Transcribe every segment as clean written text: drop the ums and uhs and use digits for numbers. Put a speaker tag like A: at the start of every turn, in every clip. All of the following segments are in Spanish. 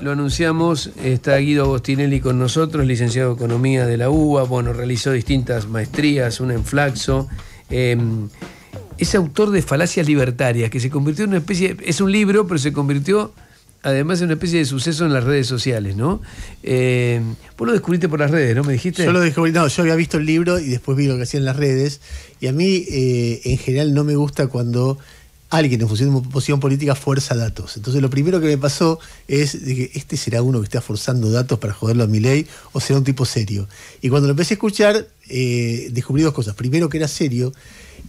A: Lo anunciamos, está Guido Agostinelli con nosotros, licenciado en Economía de la UBA, bueno, realizó distintas maestrías, una en Flaxo, es autor de Falacias Libertarias, que se convirtió en una especie, es un libro, pero se convirtió además en una especie de suceso en las redes sociales, ¿no? Vos lo descubriste por las redes, ¿no? ¿Me dijiste?
B: Yo lo descubrí, no, yo había visto el libro y después vi lo que hacía en las redes, y a mí en general no me gusta cuando alguien en función de posición política fuerza datos. Entonces lo primero que me pasó es de que este será uno que está forzando datos para joderlo a Milei o será un tipo serio. Y cuando lo empecé a escuchar descubrí dos cosas. Primero que era serio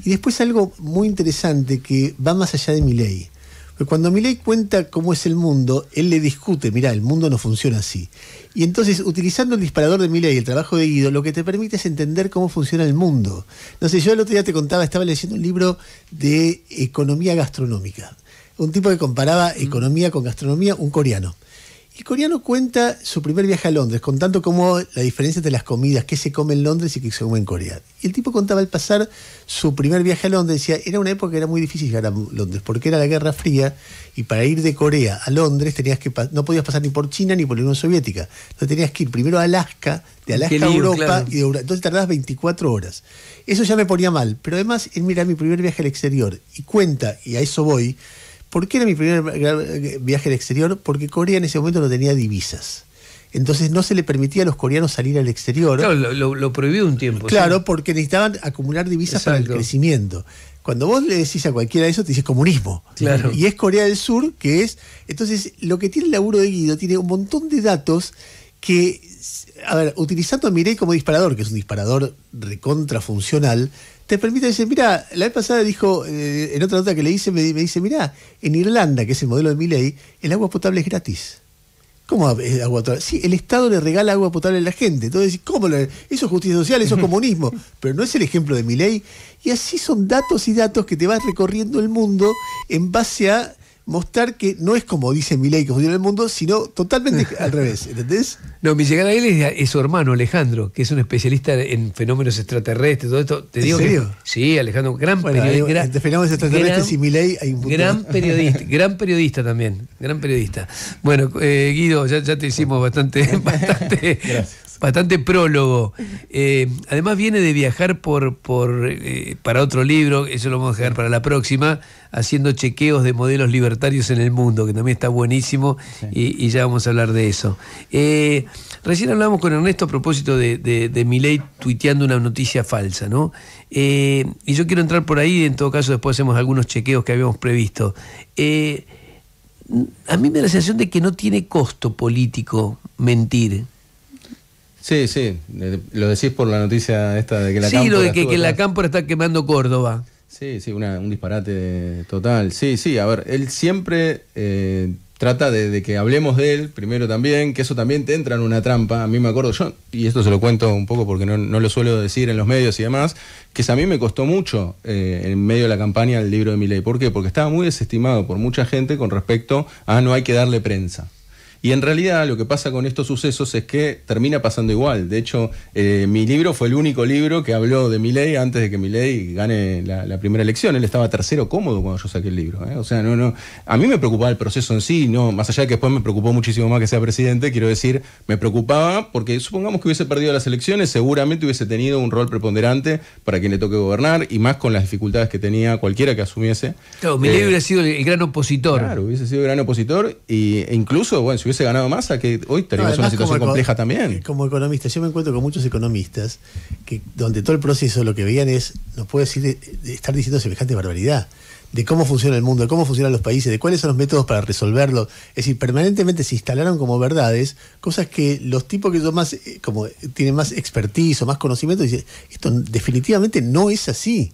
B: y después algo muy interesante que va más allá de Milei. Porque cuando Milei cuenta cómo es el mundo, él le discute, mirá, el mundo no funciona así. Y entonces, utilizando el disparador de Milei y el trabajo de Guido, lo que te permite es entender cómo funciona el mundo. No sé, yo el otro día te contaba, estaba leyendo un libro de economía gastronómica. Un tipo que comparaba economía con gastronomía, un coreano. El coreano cuenta su primer viaje a Londres, contando cómo la diferencia entre las comidas, qué se come en Londres y qué se come en Corea. Y el tipo contaba al pasar su primer viaje a Londres, decía, era una época que era muy difícil llegar a Londres, porque era la Guerra Fría, y para ir de Corea a Londres no podías pasar ni por China ni por la Unión Soviética. Entonces tenías que ir primero a Alaska, de Alaska a Europa, claro. Y de Europa. Entonces tardabas 24 horas. Eso ya me ponía mal, pero además, él mira mi primer viaje al exterior, y cuenta, y a eso voy. ¿Por qué era mi primer viaje al exterior? Porque Corea en ese momento no tenía divisas. Entonces no se le permitía a los coreanos salir al exterior.
A: Claro, lo prohibió un tiempo.
B: Claro, ¿sí?
A: ¿Sí?
B: Porque necesitaban acumular divisas. Exacto. Para el crecimiento. Cuando vos le decís a cualquiera de eso, te dice comunismo.
A: Claro.
B: Y es Corea del Sur, que es... Entonces, lo que tiene el laburo de Guido tiene un montón de datos que, a ver, utilizando a Milei como disparador, que es un disparador recontrafuncional, te permite decir, mira, la vez pasada dijo, en otra nota que le hice, me dice, mira, en Irlanda, que es el modelo de Milei, el agua potable es gratis. ¿Cómo es agua potable? Sí, el Estado le regala agua potable a la gente. Entonces, ¿cómo? Eso es justicia social, eso es comunismo. Pero no es el ejemplo de Milei. Y así son datos y datos que te vas recorriendo el mundo en base a mostrar que no es como dice Milei que funciona el mundo, sino totalmente al revés, ¿entendés?
A: No, mi llegada a él es su hermano Alejandro, que es un especialista en fenómenos extraterrestres, todo esto. ¿Te digo
B: serio?
A: Sí, Alejandro, gran periodista.
B: Entre fenómenos extraterrestres y Milei hay un punto.
A: Gran periodista también, gran periodista. Bueno, Guido, ya te hicimos bastante prólogo. Además viene de viajar para otro libro, eso lo vamos a dejar para la próxima, haciendo chequeos de modelos libertarios en el mundo, que también está buenísimo, sí. y ya vamos a hablar de eso. Recién hablamos con Ernesto a propósito de Milei tuiteando una noticia falsa, ¿no? Y yo quiero entrar por ahí, en todo caso después hacemos algunos chequeos que habíamos previsto. A mí me da la sensación de que no tiene costo político mentir.
C: Sí, lo decís por la noticia esta de que la Cámpora...
A: Sí, lo de que la Cámpora está quemando Córdoba.
C: Sí, un disparate total. Sí, a ver, él siempre trata de que hablemos de él, primero también, que eso también te entra en una trampa. A mí me acuerdo yo, y esto se lo cuento un poco porque no lo suelo decir en los medios y demás, que a mí me costó mucho en medio de la campaña el libro de Milei. ¿Por qué? Porque estaba muy desestimado por mucha gente con respecto a no hay que darle prensa. Y en realidad lo que pasa con estos sucesos es que termina pasando igual. De hecho, mi libro fue el único libro que habló de Milei antes de que Milei gane la primera elección. Él estaba tercero cómodo cuando yo saqué el libro. O sea, no. A mí me preocupaba el proceso en sí, no, más allá de que después me preocupó muchísimo más que sea presidente, quiero decir, me preocupaba porque supongamos que hubiese perdido las elecciones, seguramente hubiese tenido un rol preponderante para quien le toque gobernar, y más con las dificultades que tenía cualquiera que asumiese.
A: Claro, Milei hubiera sido el gran opositor.
C: Claro, hubiese sido el gran opositor, e incluso, bueno, si hubiese ganado Massa, que hoy tenemos una situación compleja también.
B: Como economista, yo me encuentro con muchos economistas que donde todo el proceso lo que veían es, no puedo decir, de estar diciendo semejante barbaridad, de cómo funciona el mundo, de cómo funcionan los países, de cuáles son los métodos para resolverlo. Es decir, permanentemente se instalaron como verdades cosas que los tipos que son más, como tienen más expertise o más conocimiento, dicen, esto definitivamente no es así.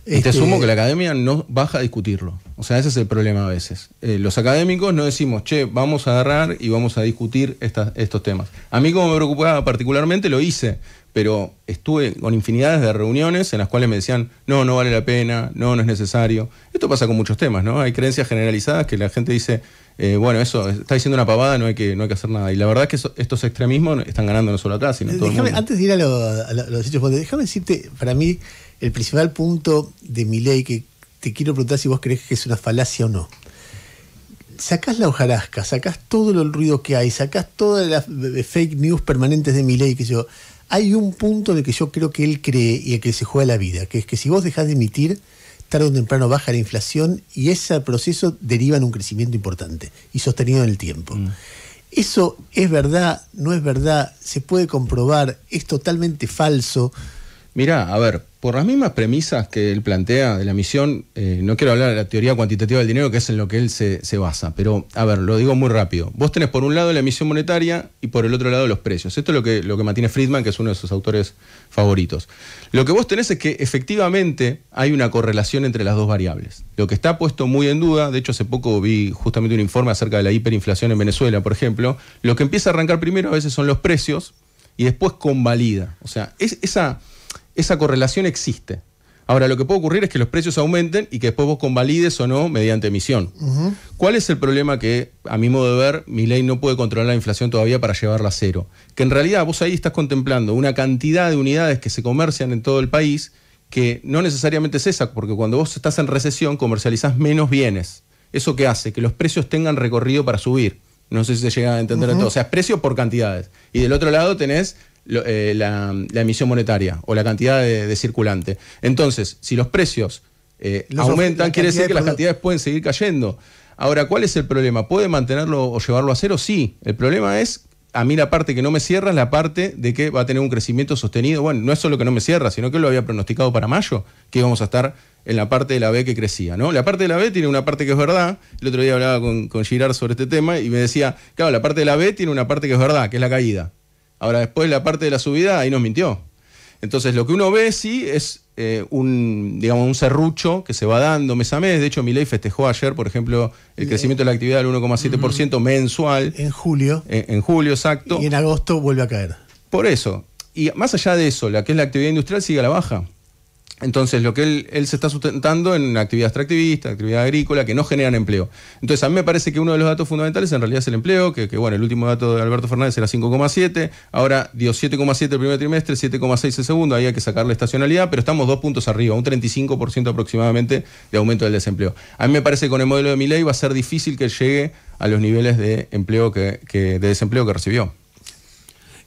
C: Y te sumo que la academia no baja a discutirlo. O sea, ese es el problema a veces. Los académicos no decimos, vamos a agarrar y vamos a discutir estos temas. A mí, como me preocupaba particularmente, lo hice, pero estuve con infinidades de reuniones en las cuales me decían, no vale la pena, no es necesario. Esto pasa con muchos temas, ¿no? Hay creencias generalizadas que la gente dice, bueno, eso está diciendo una pavada, no hay que hacer nada. Y la verdad es que estos extremismos están ganando no solo acá, sino en todo el mundo.
B: Antes de ir a los hechos, déjame decirte, para mí, el principal punto de Milei, que te quiero preguntar si vos crees que es una falacia o no. sacás la hojarasca, sacás todo el ruido que hay, sacás todas las fake news permanentes de Milei, que yo, hay un punto en el que yo creo que él cree y el que se juega la vida, que es que si vos dejás de emitir, tarde o temprano baja la inflación y ese proceso deriva en un crecimiento importante y sostenido en el tiempo. ¿Eso es verdad? ¿No es verdad? ¿Se puede comprobar? ¿Es totalmente falso?
C: Mirá, a ver, por las mismas premisas que él plantea de la emisión, no quiero hablar de la teoría cuantitativa del dinero, que es en lo que él se basa, pero, a ver, lo digo muy rápido. Vos tenés por un lado la emisión monetaria y por el otro lado los precios. Esto es lo que mantiene Friedman, que es uno de sus autores favoritos. Lo que vos tenés es que efectivamente hay una correlación entre las dos variables. Lo que está puesto muy en duda, de hecho hace poco vi justamente un informe acerca de la hiperinflación en Venezuela, por ejemplo, lo que empieza a arrancar primero a veces son los precios y después convalida. O sea, esa correlación existe. Ahora, lo que puede ocurrir es que los precios aumenten y que después vos convalides o no mediante emisión. ¿Cuál es el problema que, a mi modo de ver, Milei no puede controlar la inflación todavía para llevarla a cero? Que en realidad vos ahí estás contemplando una cantidad de unidades que se comercian en todo el país que no necesariamente es esa, porque cuando vos estás en recesión comercializás menos bienes. ¿Eso qué hace? Que los precios tengan recorrido para subir. No sé si se llega a entender todo. O sea, es precio por cantidades. Y del otro lado tenés la emisión monetaria o la cantidad de circulante. Entonces, si los precios aumentan, quiere decir que las cantidades pueden seguir cayendo. Ahora, ¿cuál es el problema? ¿Puede mantenerlo o llevarlo a cero? Sí. El problema es, a mí la parte que no me cierra es la parte de que va a tener un crecimiento sostenido. Bueno, no es solo que no me cierra, sino que lo había pronosticado para mayo, que íbamos a estar en la parte de la B que crecía, ¿no? La parte de la B tiene una parte que es verdad. El otro día hablaba con Girard sobre este tema y me decía, claro, la parte de la B tiene una parte que es verdad, que es la caída. Ahora, después la parte de la subida, ahí nos mintió. Entonces, lo que uno ve, sí, es un serrucho que se va dando mes a mes. De hecho, Milei festejó ayer, por ejemplo, el crecimiento de la actividad del 1,7% mensual.
B: En julio.
C: En julio, exacto.
B: Y en agosto vuelve a caer.
C: Por eso. Y más allá de eso, la que es la actividad industrial sigue a la baja. Entonces, lo que él se está sustentando en actividad extractivista, actividad agrícola, que no generan empleo. Entonces, a mí me parece que uno de los datos fundamentales en realidad es el empleo, que bueno, el último dato de Alberto Fernández era 5,7, ahora dio 7,7 el primer trimestre, 7,6 el segundo, ahí hay que sacar la estacionalidad, pero estamos 2 puntos arriba, un 35% aproximadamente de aumento del desempleo. A mí me parece que con el modelo de Milei va a ser difícil que llegue a los niveles de empleo de desempleo que recibió.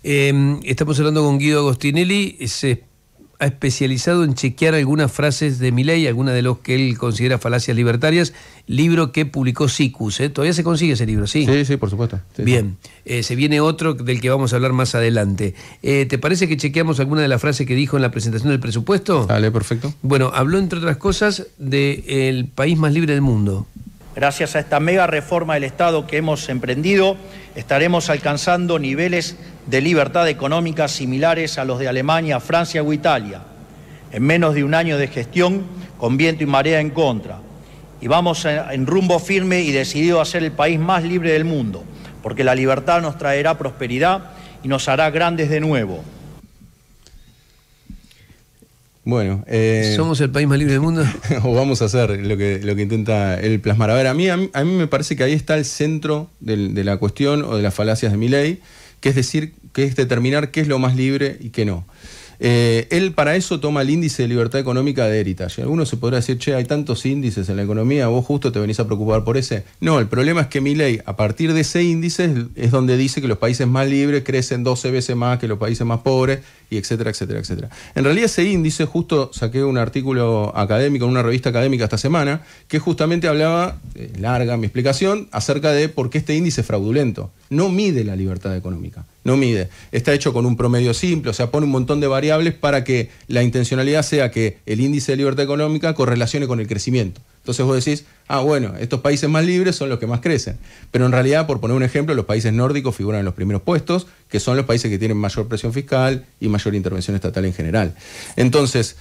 A: Estamos hablando con Guido Agostinelli, ha especializado en chequear algunas frases de Milei, algunas de los que él considera falacias libertarias, libro que publicó Sikus, ¿eh? Todavía se consigue ese libro, ¿sí?
C: Sí, por supuesto. Sí,
A: bien, se viene otro del que vamos a hablar más adelante. ¿Te parece que chequeamos alguna de las frases que dijo en la presentación del presupuesto?
C: Dale, perfecto.
A: Bueno, habló entre otras cosas del país más libre del mundo.
D: Gracias a esta mega reforma del Estado que hemos emprendido, estaremos alcanzando niveles de libertad económica similares a los de Alemania, Francia o Italia, en menos de un año de gestión con viento y marea en contra. Y vamos en rumbo firme y decidido a ser el país más libre del mundo, porque la libertad nos traerá prosperidad y nos hará grandes de nuevo.
C: Bueno,
A: ¿somos el país más libre del mundo?
C: O vamos a hacer lo que intenta él plasmar. A ver, a mí me parece que ahí está el centro de la cuestión o de las falacias de Milei, que es decir, que es determinar qué es lo más libre y qué no. Él para eso toma el índice de libertad económica de Heritage. Algunos se podrá decir, che, hay tantos índices en la economía, vos justo te venís a preocupar por ese. No, el problema es que Milei, a partir de ese índice, es donde dice que los países más libres crecen 12 veces más que los países más pobres, y etcétera, etcétera, etcétera. En realidad ese índice, justo saqué un artículo académico en una revista académica esta semana, que justamente hablaba, larga mi explicación, acerca de por qué este índice es fraudulento. No mide la libertad económica, no mide. Está hecho con un promedio simple, o sea, pone un montón de variables para que la intencionalidad sea que el índice de libertad económica correlacione con el crecimiento. Entonces vos decís, bueno, estos países más libres son los que más crecen. Pero en realidad, por poner un ejemplo, los países nórdicos figuran en los primeros puestos, que son los países que tienen mayor presión fiscal y mayor intervención estatal en general. Entonces,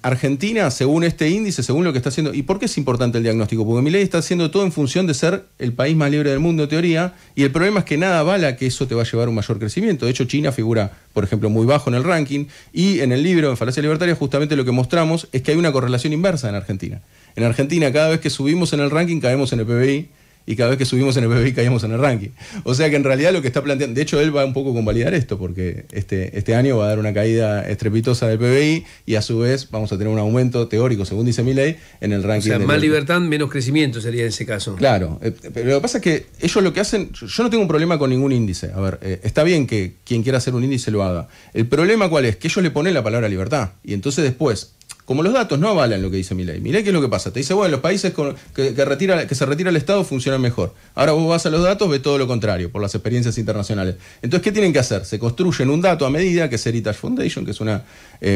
C: Argentina, según este índice, según lo que está haciendo... ¿Y por qué es importante el diagnóstico? Porque Milei está haciendo todo en función de ser el país más libre del mundo, en teoría, y el problema es que nada avala que eso te va a llevar a un mayor crecimiento. De hecho, China figura, por ejemplo, muy bajo en el ranking, y en el libro, en Falacia Libertaria, justamente lo que mostramos es que hay una correlación inversa en Argentina. En Argentina, cada vez que subimos en el ranking, caemos en el PBI, y cada vez que subimos en el PBI caíamos en el ranking. O sea que en realidad lo que está planteando, de hecho él va un poco a convalidar esto, porque este año va a dar una caída estrepitosa del PBI y a su vez vamos a tener un aumento teórico, según dice Milei, en el ranking.
A: O sea, más libertad, menos crecimiento sería en ese caso.
C: Claro, pero lo que pasa es que ellos lo que hacen, yo no tengo un problema con ningún índice. A ver, está bien que quien quiera hacer un índice lo haga. El problema ¿cuál es? Que ellos le ponen la palabra libertad. Y entonces después, como los datos no avalan lo que dice Milei. Milei, ¿qué es lo que pasa? Te dice, bueno, los países que se retira el Estado funcionan mejor. Ahora vos vas a los datos, ves todo lo contrario, por las experiencias internacionales. Entonces, ¿qué tienen que hacer? Se construyen un dato a medida, que es Heritage Foundation, que es una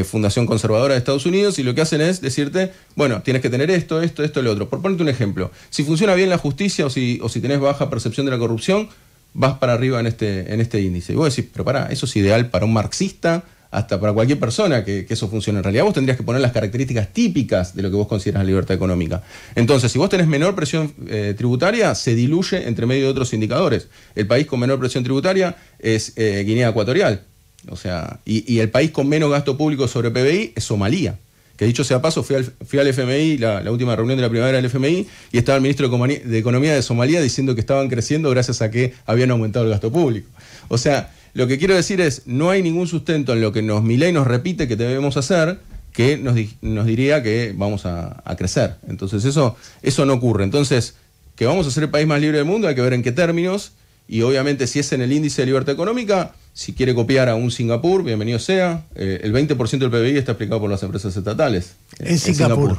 C: fundación conservadora de Estados Unidos, y lo que hacen es decirte, bueno, tienes que tener esto, lo otro. Por ponerte un ejemplo, si funciona bien la justicia o si tenés baja percepción de la corrupción, vas para arriba en este índice. Y vos decís, pero pará, eso es ideal para un marxista, hasta para cualquier persona que eso funcione. En realidad vos tendrías que poner las características típicas de lo que vos consideras la libertad económica. Entonces, si vos tenés menor presión tributaria, se diluye entre medio de otros indicadores. El país con menor presión tributaria es Guinea Ecuatorial. O sea, y el país con menos gasto público sobre PBI es Somalia. Que dicho sea paso, fui al FMI, la última reunión de la primavera del FMI, y estaba el ministro de Economía de Somalia diciendo que estaban creciendo gracias a que habían aumentado el gasto público. O sea, lo que quiero decir es, no hay ningún sustento en lo que Milei nos repite que debemos hacer que nos diría que vamos a crecer. Entonces eso no ocurre. Entonces, que vamos a ser el país más libre del mundo, hay que ver en qué términos, y obviamente si es en el índice de libertad económica, si quiere copiar a un Singapur, bienvenido sea. El 20% del PBI está explicado por las empresas estatales.
B: En Singapur.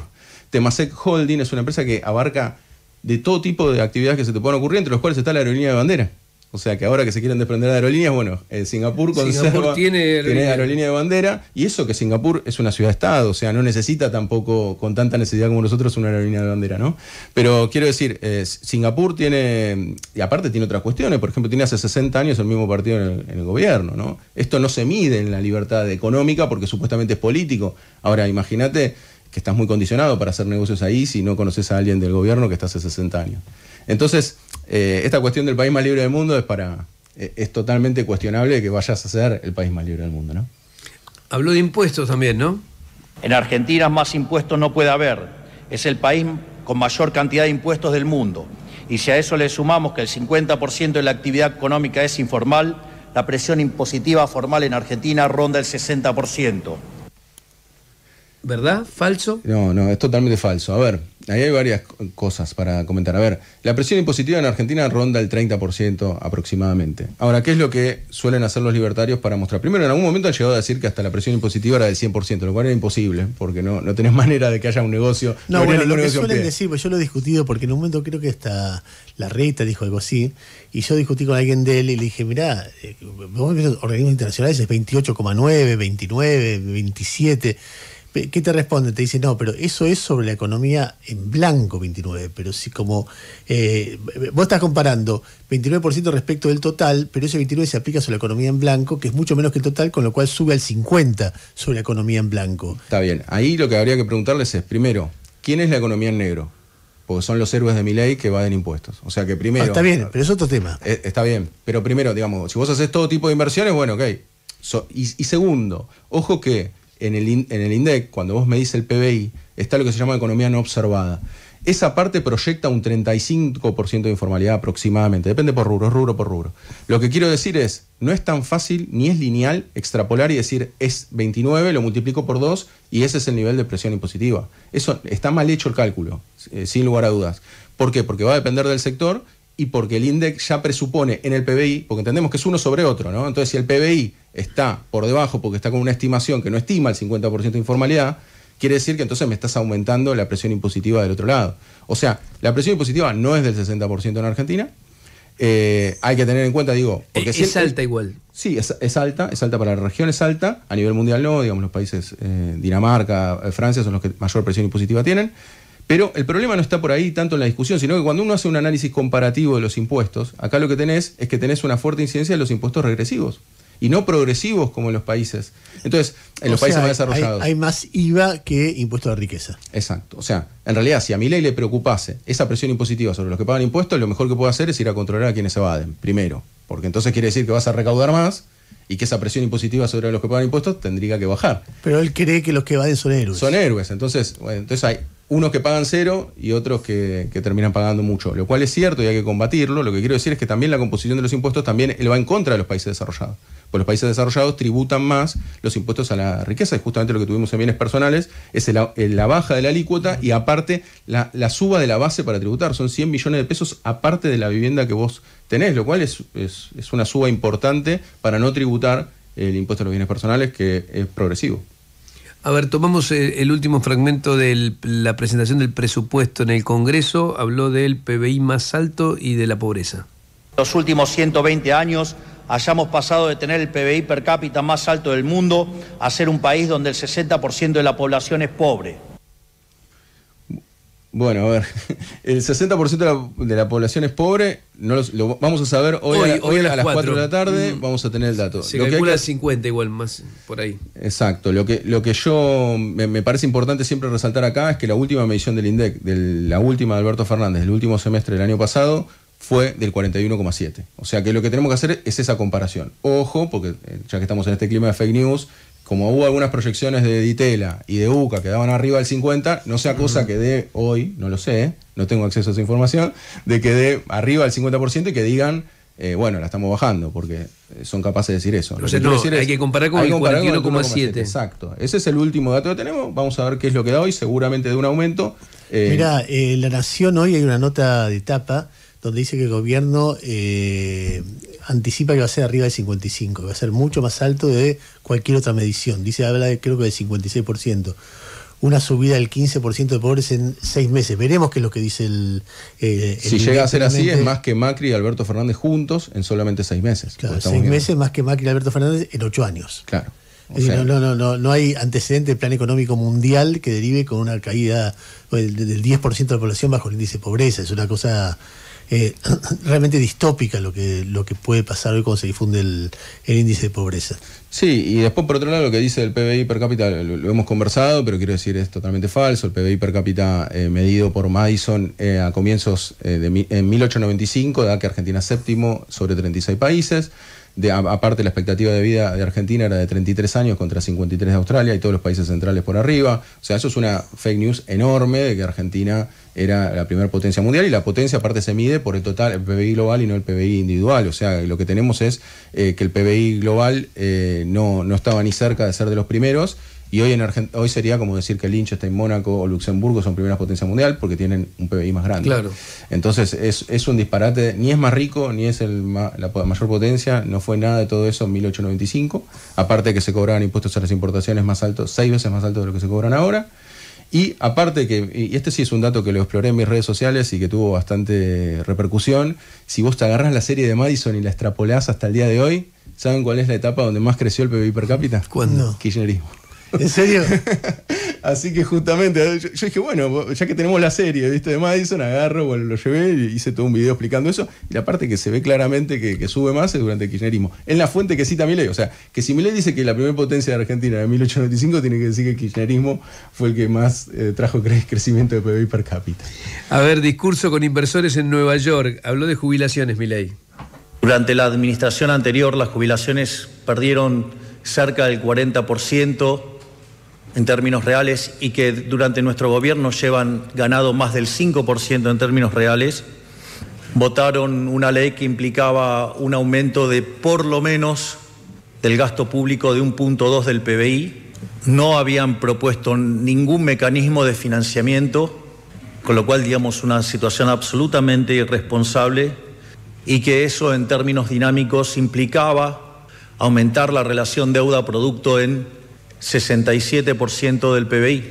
C: Temasek Holding es una empresa que abarca de todo tipo de actividades que se te puedan ocurrir, entre los cuales está la aerolínea de bandera. O sea que ahora que se quieren desprender de aerolíneas, bueno, Singapur tiene aerolínea de bandera, y eso que Singapur es una ciudad-estado, o sea, no necesita tampoco con tanta necesidad como nosotros una aerolínea de bandera, ¿no? Pero quiero decir, Singapur tiene, y aparte tiene otras cuestiones, por ejemplo, tiene hace 60 años el mismo partido en el gobierno, ¿no? Esto no se mide en la libertad económica porque supuestamente es político. Ahora, imagínate que estás muy condicionado para hacer negocios ahí si no conoces a alguien del gobierno que está hace 60 años. Entonces, esta cuestión del país más libre del mundo es totalmente cuestionable que vayas a ser el país más libre del mundo, ¿no?
A: Habló de impuestos también, ¿no?
D: En Argentina más impuestos no puede haber. Es el país con mayor cantidad de impuestos del mundo. Y si a eso le sumamos que el 50% de la actividad económica es informal, la presión impositiva formal en Argentina ronda el 60%.
A: ¿Verdad? ¿Falso?
C: No, es totalmente falso. A ver, ahí hay varias cosas para comentar. A ver, la presión impositiva en Argentina ronda el 30% aproximadamente. Ahora, ¿qué es lo que suelen hacer los libertarios para mostrar? Primero, en algún momento han llegado a decir que hasta la presión impositiva era del 100%, lo cual era imposible, porque no tenés manera de que haya un negocio.
B: No, bueno, lo que suelen decir, pues yo lo he discutido, porque en un momento creo que hasta la Reta dijo algo así, y yo discutí con alguien de él y le dije, mirá, vos ves los organismos internacionales es 28,9, 29, 27... ¿Qué te responde? Te dice, no, pero eso es sobre la economía en blanco, 29. Pero si como vos estás comparando 29% respecto del total, pero ese 29 se aplica sobre la economía en blanco, que es mucho menos que el total, con lo cual sube al 50 sobre la economía en blanco.
C: Está bien. Ahí lo que habría que preguntarles es, primero, ¿quién es la economía en negro? Porque son los héroes de Milei que evaden impuestos. O sea que primero...
B: está bien, pero es otro tema.
C: Está bien, pero primero, digamos, si vos haces todo tipo de inversiones, bueno, ok. Y segundo, ojo que en el INDEC, cuando vos medís el PBI, está lo que se llama economía no observada. Esa parte proyecta un 35% de informalidad aproximadamente. Depende por rubro, es rubro por rubro. Lo que quiero decir es, no es tan fácil ni es lineal extrapolar y decir es 29, lo multiplico por 2 y ese es el nivel de presión impositiva. Eso está mal hecho el cálculo, sin lugar a dudas. ¿Por qué? Porque va a depender del sector y porque el INDEC ya presupone en el PBI, porque entendemos que es uno sobre otro, ¿no? Entonces, si el PBI está por debajo porque está con una estimación que no estima el 50% de informalidad, quiere decir que entonces me estás aumentando la presión impositiva del otro lado. O sea, la presión impositiva no es del 60% en Argentina. Hay que tener en cuenta, digo... porque
A: es alta igual.
C: Sí, es alta para la región, es alta. A nivel mundial no, digamos, los países Dinamarca, Francia son los que mayor presión impositiva tienen. Pero el problema no está por ahí tanto en la discusión, sino que cuando uno hace un análisis comparativo de los impuestos, acá lo que tenés es que tenés una fuerte incidencia de los impuestos regresivos y no progresivos como en los países. Entonces, en los países más desarrollados...
B: Hay más IVA que impuesto de riqueza.
C: Exacto. O sea, en realidad, si a Milei le preocupase esa presión impositiva sobre los que pagan impuestos, lo mejor que puede hacer es ir a controlar a quienes evaden, primero. Porque entonces quiere decir que vas a recaudar más y que esa presión impositiva sobre los que pagan impuestos tendría que bajar.
B: Pero él cree que los que evaden son héroes.
C: Son héroes. Entonces, bueno, unos que pagan cero y otros que terminan pagando mucho, lo cual es cierto y hay que combatirlo. Lo que quiero decir es que también la composición de los impuestos también él va en contra de los países desarrollados. Pues los países desarrollados tributan más los impuestos a la riqueza, y justamente lo que tuvimos en bienes personales es la baja de la alícuota y aparte la suba de la base para tributar. Son 100 millones de pesos aparte de la vivienda que vos tenés, lo cual es una suba importante para no tributar el impuesto a los bienes personales, que es progresivo.
A: A ver, tomamos el último fragmento de la presentación del presupuesto en el Congreso. Habló del PBI más alto y de la pobreza.
D: Los últimos 120 años hayamos pasado de tener el PBI per cápita más alto del mundo a ser un país donde el 60% de la población es pobre.
C: Bueno, a ver, el 60% de la población es pobre, lo vamos a saber hoy a las 4 de la tarde, vamos a tener el dato.
A: Se calcula 50 igual, más por ahí.
C: Exacto, lo que yo me parece importante siempre resaltar acá es que la última medición del INDEC, la última de Alberto Fernández, del último semestre del año pasado, fue del 41,7. O sea que lo que tenemos que hacer es esa comparación. Ojo, porque ya que estamos en este clima de fake news, como hubo algunas proyecciones de Ditela y de UCA que daban arriba del 50, no sea cosa que dé hoy, no lo sé, no tengo acceso a esa información, de que dé arriba del 50% y que digan, bueno, la estamos bajando, porque son capaces de decir eso.
A: Entonces, hay que comparar con el 41,7.
C: Exacto. Ese es el último dato que tenemos. Vamos a ver qué es lo que da hoy, seguramente de un aumento.
B: Mirá, La Nación hoy hay una nota de tapa donde dice que el gobierno anticipa que va a ser arriba del 55, que va a ser mucho más alto de cualquier otra medición. Habla creo que del 56%. Una subida del 15% de pobres en 6 meses. Veremos qué es lo que dice el
C: si llega a ser así, es más que Macri y Alberto Fernández juntos en solamente 6 meses.
B: Claro, 6 meses más que Macri y Alberto Fernández en 8 años.
C: Claro.
B: Es decir, no hay antecedente del plan económico mundial que derive con una caída del 10% de la población bajo el índice de pobreza. Es una cosa realmente distópica lo que puede pasar hoy cuando se difunde el índice de pobreza.
C: Sí, y después por otro lado lo que dice el PBI per cápita, lo hemos conversado, pero quiero decir es totalmente falso. El PBI per cápita medido por Madison a comienzos en 1895 da que Argentina es séptimo sobre 36 países. Aparte, la expectativa de vida de Argentina era de 33 años contra 53 de Australia y todos los países centrales por arriba. O sea, eso es una fake news enorme de que Argentina era la primera potencia mundial, y la potencia aparte se mide por el total, el PBI global y no el PBI individual. O sea, lo que tenemos es que el PBI global no estaba ni cerca de ser de los primeros. Y hoy sería como decir que Liechtenstein, Mónaco o Luxemburgo son primeras potencias mundial porque tienen un PBI más grande.
A: Claro.
C: Entonces es un disparate, ni es más rico, ni es la mayor potencia, no fue nada de todo eso en 1895. Aparte de que se cobraban impuestos a las importaciones más altos, 6 veces más altos de lo que se cobran ahora. Y aparte y este sí es un dato que lo exploré en mis redes sociales y que tuvo bastante repercusión, si vos te agarrás la serie de Madison y la extrapolás hasta el día de hoy, ¿saben cuál es la etapa donde más creció el PBI per cápita?
A: ¿Cuándo?
C: Kirchnerismo.
B: ¿En serio?
C: Así que justamente, yo dije, bueno, ya que tenemos la serie, ¿viste? De Madison, agarro, bueno, lo llevé y hice todo un video explicando eso. Y la parte que se ve claramente que sube más es durante el kirchnerismo. En la fuente que cita Milei. O sea, que si Milei dice que la primera potencia de Argentina en 1895, tiene que decir que el kirchnerismo fue el que más trajo crecimiento de PBI per cápita.
A: A ver, discurso con inversores en Nueva York. Habló de jubilaciones, Milei.
D: Durante la administración anterior, las jubilaciones perdieron cerca del 40% en términos reales, y que durante nuestro gobierno llevan ganado más del 5% en términos reales. Votaron una ley que implicaba un aumento de por lo menos del gasto público de 1.2 del PBI. No habían propuesto ningún mecanismo de financiamiento, con lo cual, digamos, una situación absolutamente irresponsable, y que eso en términos dinámicos implicaba aumentar la relación deuda-producto en 67% del PBI.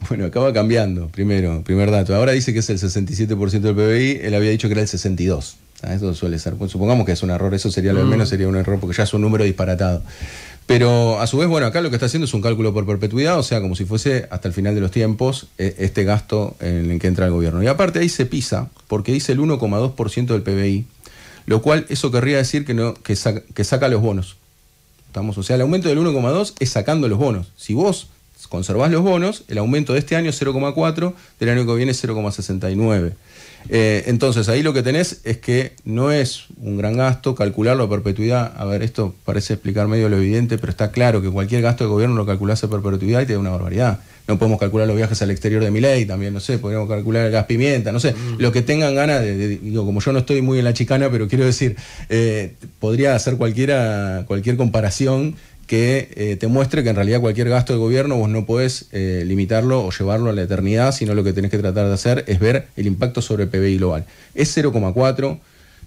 C: Bueno, acaba cambiando, primer dato. Ahora dice que es el 67% del PBI, él había dicho que era el 62%. Eso suele ser, pues, supongamos que es un error, eso sería lo de menos, sería un error porque ya es un número disparatado. Pero a su vez, bueno, acá lo que está haciendo es un cálculo por perpetuidad, o sea, como si fuese hasta el final de los tiempos este gasto en el que entra el gobierno. Y aparte ahí se pisa, porque dice el 1,2% del PBI, lo cual eso querría decir que saca los bonos. O sea, el aumento del 1,2 es sacando los bonos. Si vos conservás los bonos, el aumento de este año es 0,4, del año que viene es 0,69. Entonces ahí lo que tenés es que no es un gran gasto calcularlo a perpetuidad. A ver, esto parece explicar medio lo evidente, pero está claro que cualquier gasto de gobierno lo calculás a perpetuidad y te da una barbaridad. no podemos calcular los viajes al exterior de Milei, también, no sé, podríamos calcular el gas pimienta, no sé, lo que tengan ganas digo, como yo no estoy muy en la chicana, pero quiero decir, podría hacer cualquier comparación que te muestre que en realidad cualquier gasto de gobierno vos no podés limitarlo o llevarlo a la eternidad, sino lo que tenés que tratar de hacer es ver el impacto sobre el PBI global. Es 0,4,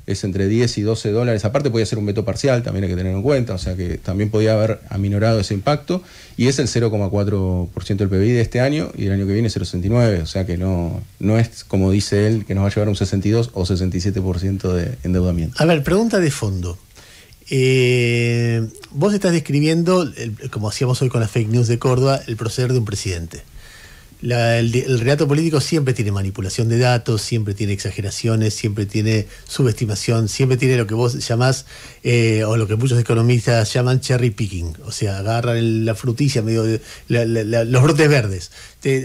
C: es entre 10 y 12 dólares, aparte podía ser un veto parcial, también hay que tenerlo en cuenta, o sea que también podía haber aminorado ese impacto, y es el 0,4% del PBI de este año, y el año que viene 0,69, o sea que no es como dice él, que nos va a llevar a un 62 o 67% de endeudamiento.
B: A ver, pregunta de fondo. Vos estás describiendo, como hacíamos hoy con las fake news de Córdoba, el proceder de un presidente. El relato político siempre tiene manipulación de datos, siempre tiene exageraciones, siempre tiene subestimación, siempre tiene lo que vos llamás, o lo que muchos economistas llaman cherry picking, o sea, agarran la frutilla, medio los brotes verdes.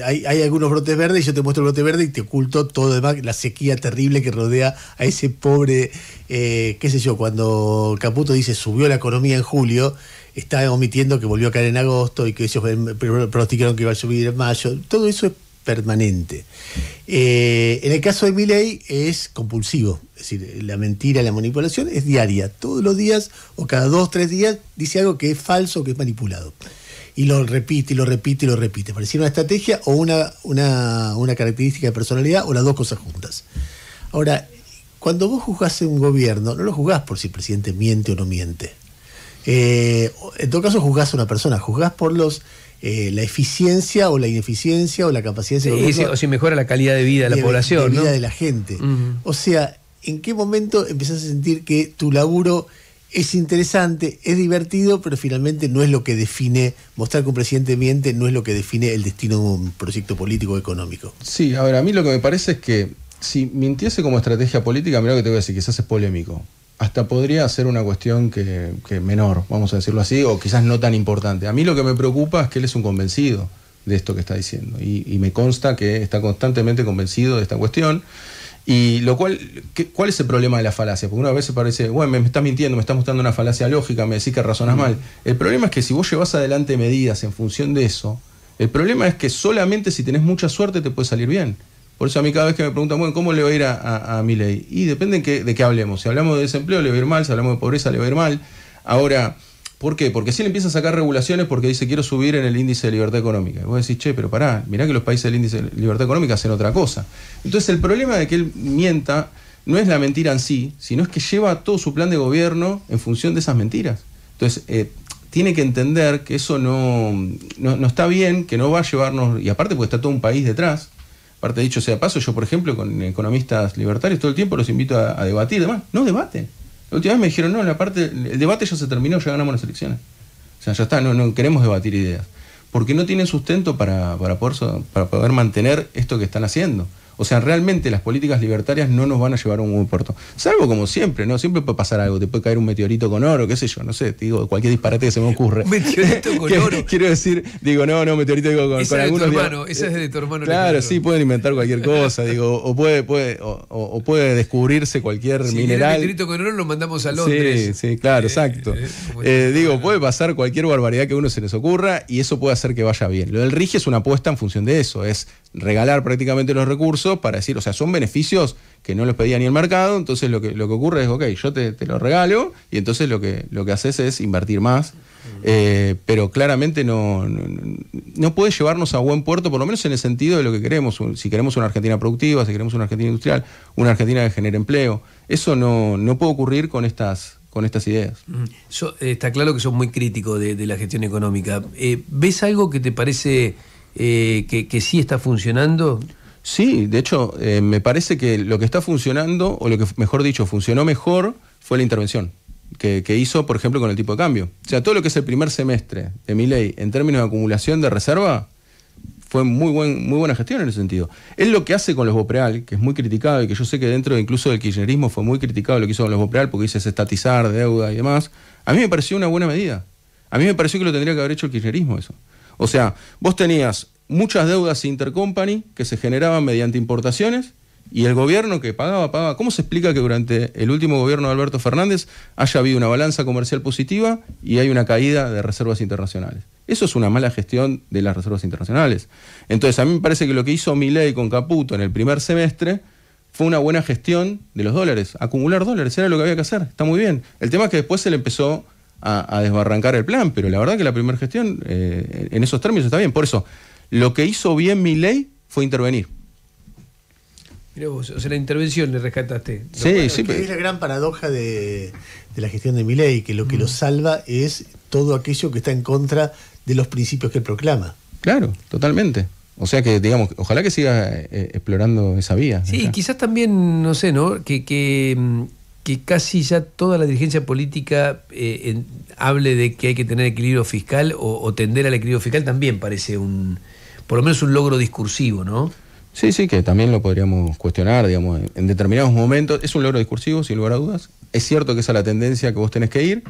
B: Hay algunos brotes verdes y yo te muestro el brote verde y te oculto todo lo demás, la sequía terrible que rodea a ese pobre, qué sé yo, cuando Caputo dice subió la economía en julio, está omitiendo que volvió a caer en agosto y que ellos pronosticaron que iba a subir en mayo. Todo eso es permanente. En el caso de Milei es compulsivo, es decir, la mentira, la manipulación es diaria. Todos los días o cada 2 o 3 días dice algo que es falso, que es manipulado. Y lo repite, y lo repite, y lo repite. Pareciera una estrategia o una característica de personalidad o las dos cosas juntas. Ahora, cuando vos juzgás un gobierno, no lo juzgás por si el presidente miente o no miente. En todo caso juzgás a una persona, juzgás por la eficiencia o la ineficiencia o la capacidad de
A: o si mejora la calidad de vida de la población,
B: de vida
A: ¿no?
B: de la gente. O sea, ¿en qué momento empezás a sentir que tu laburo es interesante, es divertido, pero finalmente no es lo que define, mostrar que un presidente miente no es lo que define el destino de un proyecto político o económico?
C: Sí, a ver, a mí lo que me parece es que si mintiese como estrategia política, mirá lo que te voy a decir, quizás es polémico. Hasta podría ser una cuestión que menor, vamos a decirlo así, o quizás no tan importante. A mí lo que me preocupa es que él es un convencido de esto que está diciendo, y me consta que está constantemente convencido de esta cuestión, y lo cual, ¿cuál es el problema de la falacia? Porque una vez parece, bueno, me estás mintiendo, me estás mostrando una falacia lógica, me decís que razonas mal. El problema es que si vos llevas adelante medidas en función de eso, el problema es que solamente si tenés mucha suerte te puede salir bien. Por eso a mí cada vez que me preguntan, bueno, ¿cómo le va a ir a Milei? Y depende de qué hablemos. Si hablamos de desempleo le va a ir mal, si hablamos de pobreza le va a ir mal. Ahora, ¿por qué? Porque si él empieza a sacar regulaciones porque dice quiero subir en el índice de libertad económica. Y vos decís, che, pero pará, mirá que los países del índice de libertad económica hacen otra cosa. Entonces el problema de que él mienta no es la mentira en sí, sino es que lleva todo su plan de gobierno en función de esas mentiras. Entonces, tiene que entender que eso no está bien, que no va a llevarnos, y aparte porque está todo un país detrás. Aparte, dicho sea paso, yo por ejemplo con economistas libertarios todo el tiempo los invito a debatir, además, no debaten. La última vez me dijeron, no, el debate ya se terminó, ya ganamos las elecciones. O sea, ya está, no queremos debatir ideas. Porque no tienen sustento para poder mantener esto que están haciendo. O sea, realmente las políticas libertarias no nos van a llevar a un buen puerto. Salvo como siempre, ¿no? Siempre puede pasar algo, te puede caer un meteorito con oro, qué sé yo, no sé, te digo, cualquier disparate que se me ocurre.
A: Meteorito con oro.
C: Quiero decir, digo, no, meteorito digo, con algunos...
A: Esa es de tu hermano.
C: Claro, sí, pueden inventar cualquier cosa, digo, o puede descubrirse cualquier mineral.
A: El meteorito con oro lo mandamos a Londres.
C: Sí, claro, exacto. Digo, puede pasar cualquier barbaridad que a uno se les ocurra y eso puede hacer que vaya bien. Lo del RIGI es una apuesta en función de eso, es regalar prácticamente los recursos para decir, o sea, son beneficios que no los pedía ni el mercado, entonces lo que ocurre es, ok, yo te lo regalo y entonces lo que haces es invertir más, pero claramente no puede llevarnos a buen puerto, por lo menos en el sentido de lo que queremos, si queremos una Argentina productiva, si queremos una Argentina industrial, una Argentina que genere empleo, eso no puede ocurrir con estas ideas.
A: Está claro que sos muy crítico de la gestión económica. ¿Ves algo que te parece que sí está funcionando?
C: Sí, de hecho, me parece que lo que está funcionando, o lo que mejor dicho, funcionó mejor, fue la intervención que hizo, por ejemplo, con el tipo de cambio. O sea, todo lo que es el primer semestre de Milei en términos de acumulación de reserva fue muy buena gestión en ese sentido. Él lo que hace con los Bopreal, que es muy criticado y que yo sé que dentro incluso del kirchnerismo fue muy criticado lo que hizo con los Bopreal porque dice estatizar deuda y demás, a mí me pareció una buena medida. A mí me pareció que lo tendría que haber hecho el kirchnerismo eso. O sea, vos tenías muchas deudas intercompany que se generaban mediante importaciones Y el gobierno que pagaba. ¿Cómo se explica que durante el último gobierno de Alberto Fernández haya habido una balanza comercial positiva y hay una caída de reservas internacionales? Eso es una mala gestión de las reservas internacionales. Entonces, a mí me parece que lo que hizo Milei con Caputo en el primer semestre fue una buena gestión de los dólares. Acumular dólares era lo que había que hacer. Está muy bien. El tema es que después se le empezó a desbarrancar el plan, pero la verdad que la primera gestión en esos términos está bien. Por eso, lo que hizo bien Milei fue intervenir.
A: Mirá vos, o sea, la intervención le rescataste.
C: Sí,
B: Bueno,
C: sí.
B: que es la gran paradoja de la gestión de Milei, que lo que lo salva es todo aquello que está en contra de los principios que él proclama.
C: Claro, totalmente. O sea que, digamos, ojalá que siga explorando esa vía.
A: Sí,
C: acá.
A: quizás también, no sé, ¿no? Que casi ya toda la dirigencia política hable de que hay que tener equilibrio fiscal o tender al equilibrio fiscal también parece por lo menos un logro discursivo, ¿no?
C: Sí, sí, que también lo podríamos cuestionar, digamos, en determinados momentos. Es un logro discursivo, sin lugar a dudas. Es cierto que esa es la tendencia que vos tenés que ir,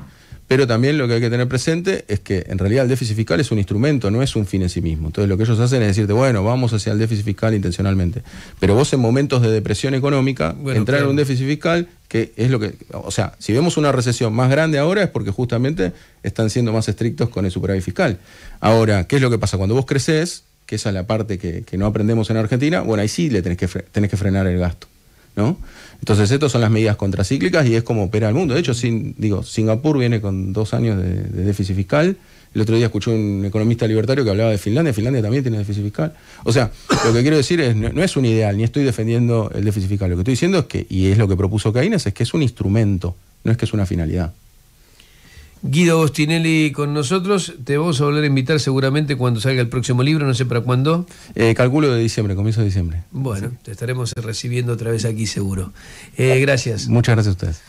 C: pero también lo que hay que tener presente es que en realidad el déficit fiscal es un instrumento, no es un fin en sí mismo. Entonces lo que ellos hacen es decirte, bueno, vamos hacia el déficit fiscal intencionalmente. Pero vos en momentos de depresión económica, entrar en un déficit fiscal, que es lo que... O sea, si vemos una recesión más grande ahora es porque justamente están siendo más estrictos con el superávit fiscal. Ahora, ¿qué es lo que pasa? Cuando vos creces, que esa es la parte que no aprendemos en Argentina, bueno, ahí sí le tenés que frenar el gasto, ¿no? Entonces, estas son las medidas contracíclicas y es como opera el mundo. De hecho, Singapur viene con 2 años de déficit fiscal. El otro día escuché un economista libertario que hablaba de Finlandia. Finlandia también tiene déficit fiscal. O sea, lo que quiero decir es, no es un ideal, ni estoy defendiendo el déficit fiscal. Lo que estoy diciendo es que, y es lo que propuso Keynes, es que es un instrumento, no es que es una finalidad.
A: Guido Agostinelli con nosotros, te vamos a volver a invitar seguramente cuando salga el próximo libro, no sé para cuándo.
C: Calculo de diciembre, comienzo de diciembre.
A: Bueno, te estaremos recibiendo otra vez aquí seguro. Gracias.
C: Muchas gracias a ustedes.